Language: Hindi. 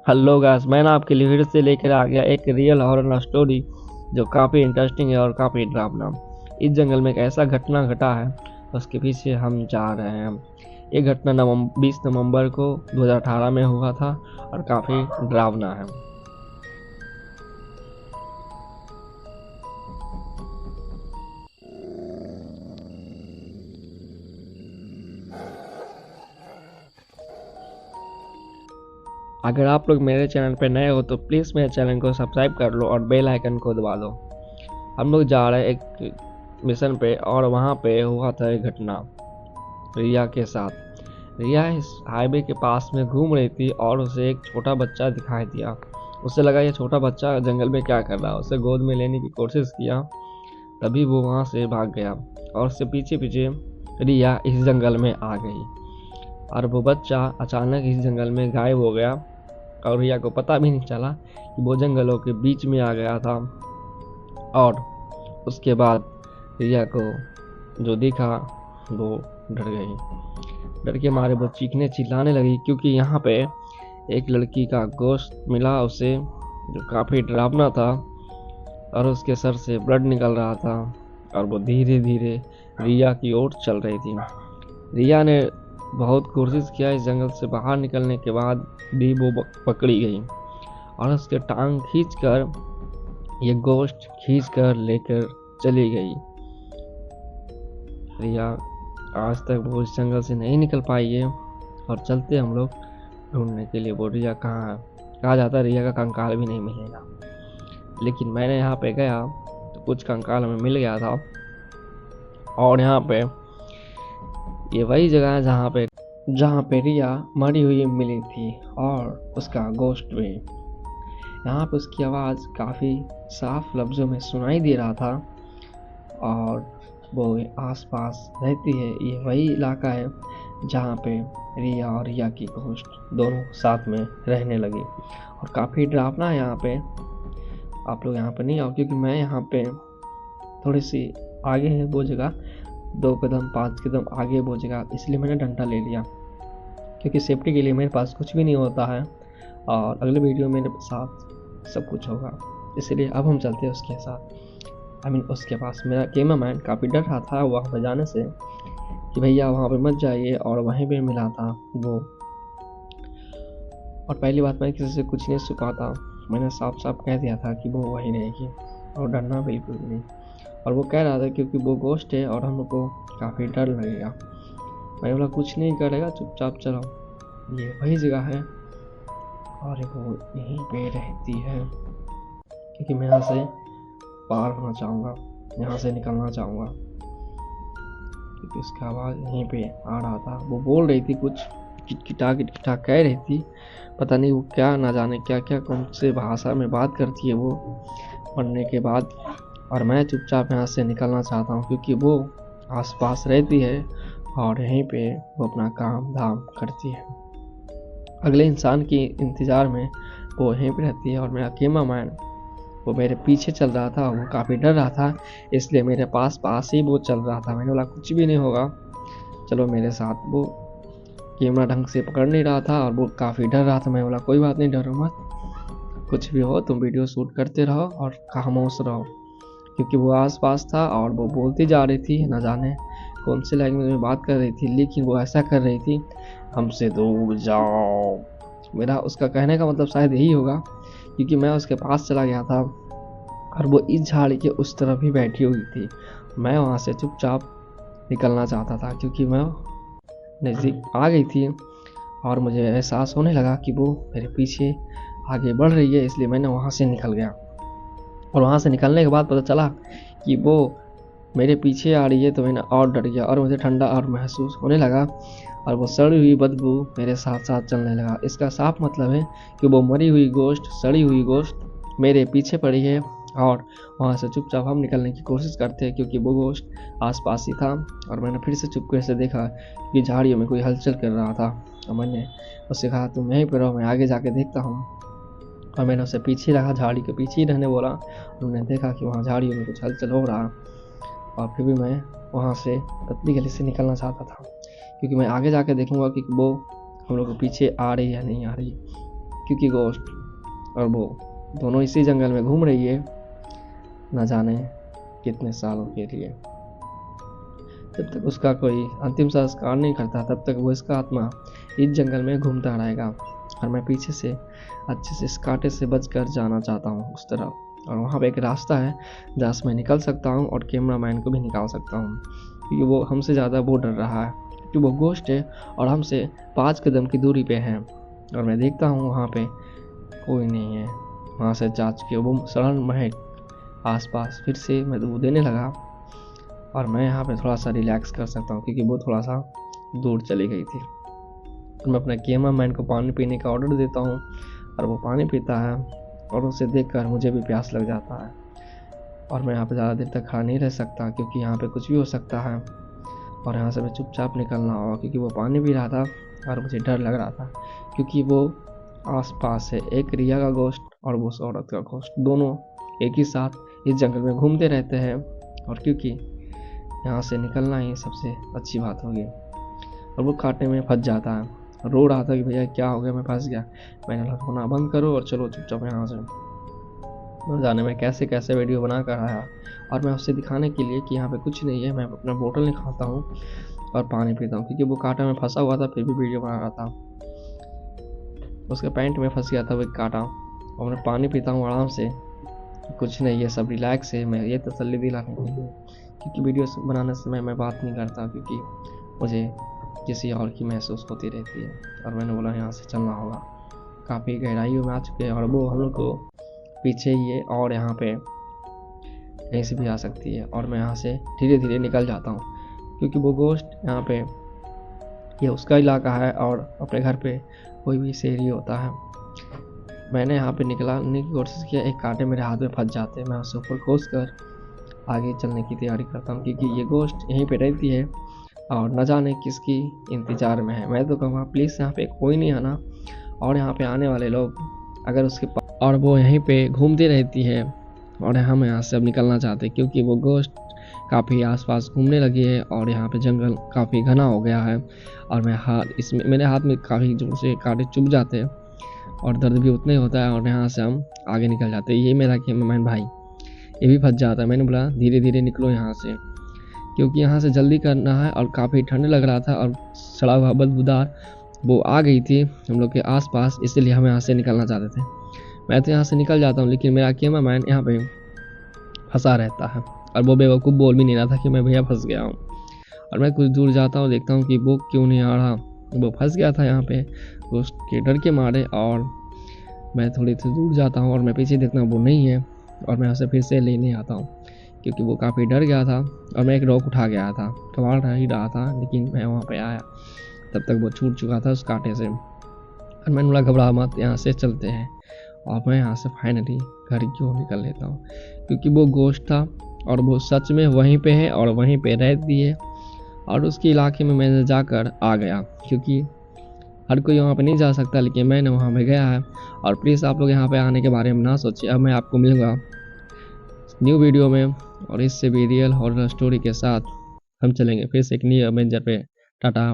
हेलो गाइस, मैं ना आपके लिए फिर से लेकर आ गया एक रियल हॉरर स्टोरी जो काफ़ी इंटरेस्टिंग है और काफ़ी डरावना। इस जंगल में एक ऐसा घटना घटा है, उसके पीछे हम जा रहे हैं। ये घटना 20 नवंबर को 2018 में हुआ था और काफ़ी डरावना है। अगर आप लोग मेरे चैनल पर नए हो तो प्लीज़ मेरे चैनल को सब्सक्राइब कर लो और बेल आइकन को दबा दो। हम लोग जा रहे हैं एक मिशन पे और वहाँ पे हुआ था एक घटना रिया के साथ। रिया इस हाईवे के पास में घूम रही थी और उसे एक छोटा बच्चा दिखाई दिया। उसे लगा ये छोटा बच्चा जंगल में क्या कर रहा है, उसे गोद में लेने की कोशिश किया। तभी वो वहाँ से भाग गया और उससे पीछे पीछे रिया इस जंगल में आ गई और वो बच्चा अचानक इस जंगल में गायब हो गया और रिया को पता भी नहीं चला कि वो जंगलों के बीच में आ गया था। और उसके बाद रिया को जो दिखा वो डर गई। डर के मारे वो चीखने चिल्लाने लगी क्योंकि यहाँ पे एक लड़की का गोश्त मिला उसे, जो काफ़ी डरावना था और उसके सर से ब्लड निकल रहा था और वो धीरे धीरे रिया की ओर चल रही थी। रिया ने बहुत कोशिश किया इस जंगल से बाहर निकलने के बाद भी वो पकड़ी गई और उसके टांग खींचकर ये गोश्त खींचकर लेकर चली गई। रिया आज तक वो इस जंगल से नहीं निकल पाई है और चलते हम लोग ढूंढने के लिए। वो रिया कहाँ है, कहा जाता है रिया का कंकाल भी नहीं मिलेगा, लेकिन मैंने यहाँ पे गया तो कुछ कंकाल हमें मिल गया था। और यहाँ पे ये वही जगह है जहाँ पे रिया मरी हुई मिली थी और उसका गोश्त भी। यहाँ पे उसकी आवाज़ काफ़ी साफ लफ्ज़ों में सुनाई दे रहा था और वो आसपास रहती है। ये वही इलाका है जहाँ पे रिया और रिया की गोश्त दोनों साथ में रहने लगी और काफ़ी डरावना है यहाँ पे। आप लोग यहाँ पे नहीं आओ क्योंकि मैं यहाँ पे थोड़ी सी आगे है वो जगह, 2 कदम 5 कदम आगे वो जगह, इसलिए मैंने डंडा ले लिया क्योंकि सेफ्टी के लिए मेरे पास कुछ भी नहीं होता है और अगले वीडियो में मेरे साथ सब कुछ होगा। इसलिए अब हम चलते हैं उसके साथ। उसके पास। मेरा कैमरामैन काफ़ी डर रहा था वहाँ पर जाने से कि भैया वहाँ पर मत जाइए, और वहीं पे मिला था वो। और पहली बात, मैं किसी से कुछ नहीं छुपाता, मैंने साफ साफ कह दिया था कि वो वहीं रहेगी और डरना बिल्कुल नहीं। और वो कह रहा था क्योंकि वो गोश्त है और हमको काफ़ी डर लगेगा। मैंने बोला कुछ नहीं करेगा, चुपचाप चलो, ये वही जगह है और वो यहीं पे रहती है क्योंकि मैं यहाँ से पार होना चाहूँगा, यहाँ से निकलना चाहूँगा क्योंकि उसका आवाज़ यहीं पे आ रहा था। वो बोल रही थी कुछ, किटकिटा कह रही थी, पता नहीं वो क्या, ना जाने क्या क्या कौन से भाषा में बात करती है वो मरने के बाद। और मैं चुपचाप यहाँ से निकलना चाहता हूँ क्योंकि वो आसपास रहती है और यहीं पे वो अपना काम धाम करती है। अगले इंसान की इंतज़ार में वो यहीं पे रहती है और मेरा कैमरामैन वो मेरे पीछे चल रहा था। वो काफ़ी डर रहा था, इसलिए मेरे पास ही वो चल रहा था। मैंने बोला कुछ भी नहीं होगा, चलो मेरे साथ। वो कैमरा ढंग से पकड़ नहीं रहा था और वो काफ़ी डर रहा था। मैं बोला कोई बात नहीं, डरो मत, कुछ भी हो तुम वीडियो शूट करते रहो और खामोश रहो, क्योंकि वो आसपास था और वो बोलती जा रही थी, न जाने कौन से लैंग्वेज में बात कर रही थी, लेकिन वो ऐसा कर रही थी, हमसे दूर जाओ। मेरा उसका कहने का मतलब शायद यही होगा क्योंकि मैं उसके पास चला गया था और वो इस झाड़ी के उस तरफ ही बैठी हुई थी। मैं वहाँ से चुपचाप निकलना चाहता था क्योंकि मैं नज़दीक आ गई थी और मुझे एहसास होने लगा कि वो मेरे पीछे आगे बढ़ रही है, इसलिए मैंने वहाँ से निकल गया। और वहाँ से निकलने के बाद पता चला कि वो मेरे पीछे आ रही है, तो मैंने और डर गया और मुझे ठंडा और महसूस होने लगा और वो सड़ी हुई बदबू मेरे साथ साथ चलने लगा। इसका साफ मतलब है कि वो मरी हुई गोश्त, सड़ी हुई गोश्त मेरे पीछे पड़ी है और वहाँ से चुपचाप हम निकलने की कोशिश करते हैं क्योंकि वो गोश्त आसपास ही था। और मैंने फिर से चुपके से देखा कि झाड़ियों में कोई हलचल कर रहा था और मैंने उससे कहा तुम यहीं पर रहो, मैं आगे जाके देखता हूँ। और मैंने उसे पीछे रखा, झाड़ी के पीछे ही रहने बोला। उन्होंने देखा कि वहाँ झाड़ियों में कुछ हलचल हो रहा और फिर भी मैं वहाँ से पतली गली से निकलना चाहता था क्योंकि मैं आगे जाके देखूंगा कि वो हम लोग को पीछे आ रही है या नहीं आ रही, क्योंकि गोस्ट और वो दोनों इसी जंगल में घूम रही है न जाने कितने सालों के लिए। जब तक उसका कोई अंतिम संस्कार नहीं करता तब तक वो इसका आत्मा इस जंगल में घूमता रहेगा। और मैं पीछे से अच्छे से इस कांटे से बचकर जाना चाहता हूँ उस तरफ। और वहाँ पे एक रास्ता है जहाँ से मैं निकल सकता हूँ और कैमरामैन को भी निकाल सकता हूँ, क्योंकि वो हमसे ज़्यादा वो डर रहा है, क्योंकि वो गोश्त है और हमसे 5 कदम की दूरी पे है। और मैं देखता हूँ वहाँ पे कोई नहीं है। वहाँ से जांच के वो सड़न महक आसपास फिर से मैं वो देने लगा और मैं यहाँ पे थोड़ा सा रिलैक्स कर सकता हूँ, क्योंकि वो थोड़ा सा दूर चली गई थी। तो मैं अपने कैमरामैन को पानी पीने का ऑर्डर देता हूँ और वो पानी पीता है और उसे देखकर मुझे भी प्यास लग जाता है। और मैं यहाँ पे ज़्यादा देर तक खड़ा नहीं रह सकता, क्योंकि यहाँ पे कुछ भी हो सकता है और यहाँ से मैं चुपचाप निकलना होगा, क्योंकि वो पानी पी रहा था और मुझे डर लग रहा था, क्योंकि वो आसपास है। एक रिया का गोश्त और वो उस औरत का गोश्त दोनों एक ही साथ इस जंगल में घूमते रहते हैं। और क्योंकि यहाँ से निकलना ही सबसे अच्छी बात होगी। और वो कांटे में फंस जाता है, रो रहा था कि भैया क्या हो गया, मैं फंस गया। मैंने बोला रोना बंद करो और चलो चुपचाप यहाँ से। न जाने मैं कैसे कैसे वीडियो बना कर आया और मैं उससे दिखाने के लिए कि यहाँ पे कुछ नहीं है, मैं अपना बोतल निकालता हूँ और पानी पीता हूँ, क्योंकि वो कांटा में फंसा हुआ था फिर भी वीडियो बना रहा था। उसके पैंट में फंस गया था वो कांटा और मैं पानी पीता हूँ आराम से, कुछ नहीं, ये सब रिलैक्स है। मैं ये तसल्ली दिलाने के लिए, क्योंकि वीडियो बनाने समय मैं बात नहीं करता, क्योंकि मुझे किसी और की महसूस होती रहती है। और मैंने बोला यहाँ से चलना होगा, काफ़ी गहराइयों में आ चुके हैं और वो हम लोग को पीछे ही है और यहाँ पे कहीं से भी आ सकती है। और मैं यहाँ से धीरे धीरे निकल जाता हूँ, क्योंकि वो गोश्त यहाँ पे ये उसका इलाका है और अपने घर पे कोई भी शेर ही होता है। मैंने यहाँ पे निकलने की कोशिश किया, एक कांटे मेरे हाथ में फंस जाते हैं। मैं उससे ऊपर खोस कर आगे चलने की तैयारी करता हूँ, क्योंकि ये गोश्त यहीं पे रहती है और न जाने किसकी इंतज़ार में है। मैं तो कहूँगा प्लीज़ यहाँ पे कोई नहीं आना, और यहाँ पे आने वाले लोग अगर उसके पास, और वो यहीं पे घूमती रहती है और हम यहाँ से अब निकलना चाहते हैं, क्योंकि वो गोश्त काफ़ी आसपास घूमने लगी है और यहाँ पे जंगल काफ़ी घना हो गया है। और मेरे हाथ में काफ़ी जोर से कांटे चुभ जाते हैं और दर्द भी उतना ही होता है। और यहाँ से हम आगे निकल जाते हैं। ये मेरा कैमरामैन भाई ये भी फंस जाता है। मैंने बोला धीरे धीरे निकलो यहाँ से, क्योंकि यहाँ से जल्दी करना है और काफ़ी ठंड लग रहा था और सड़ा हुआ बदबूदार वो आ गई थी हम लोग के आसपास, इसलिए हम यहाँ से निकलना चाहते थे। मैं तो यहाँ से निकल जाता हूँ, लेकिन मेरा कैमरामैन यहाँ पे फंसा रहता है और वो बेवकूफ़ बोल भी नहीं रहा था कि मैं भैया फंस गया हूँ। और मैं कुछ दूर जाता हूँ, देखता हूँ कि वो क्यों नहीं आ रहा, वो फंस गया था यहाँ पे उसके डर के मारे। और मैं थोड़ी सी दूर जाता हूँ और मैं पीछे देखता हूँ वो नहीं है और मैं उसे फिर से लेने आता हूँ, क्योंकि वो काफ़ी डर गया था। और मैं एक रॉक उठा गया था, कबाड़ ही रहा था, लेकिन मैं वहाँ पे आया तब तक वो छूट चुका था उस कांटे से। और मैंने बोला घबरा मत, यहाँ से चलते हैं। और मैं यहाँ से फाइनली घर क्यों निकल लेता हूँ, क्योंकि वो गोश्त था और वो सच में वहीं पे है और वहीं पे रहती है। और उसके इलाके में मैं जाकर आ गया, क्योंकि हर कोई वहाँ पे नहीं जा सकता, लेकिन मैंने वहाँ पे गया है। और प्लीज़ आप लोग यहाँ पे आने के बारे में ना सोचिए। अब मैं आपको मिलूँगा न्यू वीडियो में और इससे भी रियल हॉरर स्टोरी के साथ हम चलेंगे फिर से एक न्यू एवेंजर पे। टाटा।